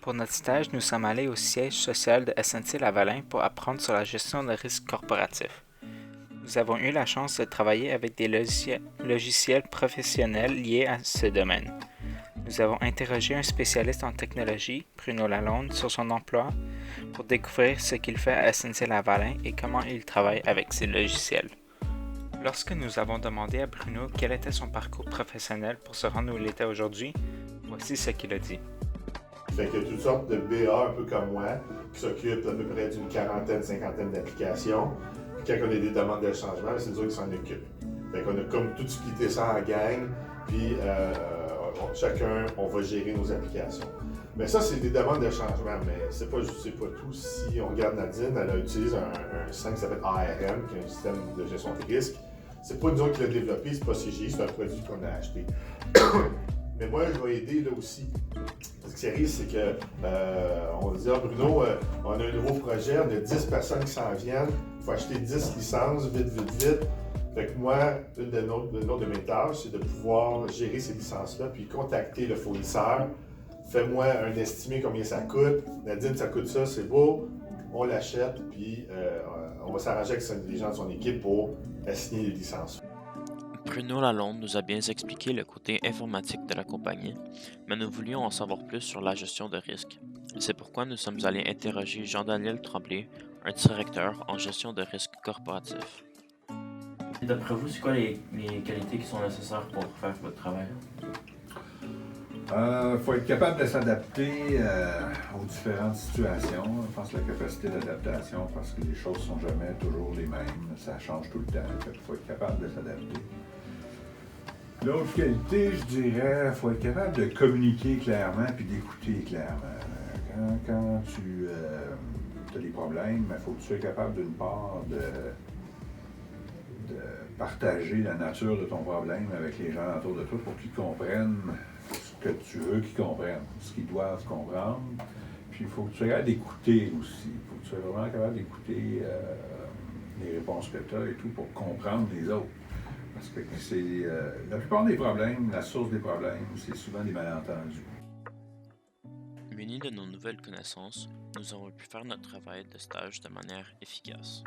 Pour notre stage, nous sommes allés au siège social de SNC-Lavalin pour apprendre sur la gestion de risques corporatifs. Nous avons eu la chance de travailler avec des logiciels professionnels liés à ce domaine. Nous avons interrogé un spécialiste en technologie, Bruno Lalonde, sur son emploi pour découvrir ce qu'il fait à SNC-Lavalin et comment il travaille avec ces logiciels. Lorsque nous avons demandé à Bruno quel était son parcours professionnel pour se rendre où il était aujourd'hui, voici ce qu'il a dit. Fait qu'il y a toutes sortes de BA un peu comme moi qui s'occupent à peu près d'une quarantaine, cinquantaine d'applications. Puis quand on a des demandes de changement, c'est nous autres qui s'en occupent. Fait qu'on a comme tout splitté ça en gang, puis chacun, on va gérer nos applications. Mais ça, c'est des demandes de changement, mais c'est pas tout. Si on regarde Nadine, elle a utilisé un système qui s'appelle ARM, qui est un système de gestion de risque. C'est pas nous autres qui l'avons développé, c'est pas CGI, c'est un produit qu'on a acheté. Mais moi, je vais aider là aussi. Ce qui arrive, c'est que on dit Bruno, on a un nouveau projet, on a 10 personnes qui s'en viennent, il faut acheter 10 licences, vite. Fait que moi, une de mes tâches, c'est de pouvoir gérer ces licences-là, puis contacter le fournisseur. Fais-moi un estimé combien ça coûte. Nadine, ça coûte ça, c'est beau. On l'achète, puis on va s'arranger avec les gens de son équipe pour assigner les licences. Bruno Lalonde nous a bien expliqué le côté informatique de la compagnie, mais nous voulions en savoir plus sur la gestion de risques. C'est pourquoi nous sommes allés interroger Jean-Daniel Tremblay, un directeur en gestion de risques corporatifs. D'après vous, c'est quoi les qualités qui sont nécessaires pour faire votre travail? Faut être capable de s'adapter aux différentes situations. Je pense que la capacité d'adaptation, parce que les choses sont jamais toujours les mêmes, ça change tout le temps. Il faut être capable de s'adapter. L'autre qualité, je dirais, faut être capable de communiquer clairement puis d'écouter clairement. Quand tu as des problèmes, il faut que tu sois capable d'une part de partager la nature de ton problème avec les gens autour de toi pour qu'ils comprennent ce que tu veux qu'ils comprennent, ce qu'ils doivent comprendre. Puis il faut que tu sois capable d'écouter aussi. Il faut que tu sois vraiment capable d'écouter les réponses que tu as et tout pour comprendre les autres. Parce que c'est la plupart des problèmes, la source des problèmes, c'est souvent des malentendus. Munis de nos nouvelles connaissances, nous avons pu faire notre travail de stage de manière efficace.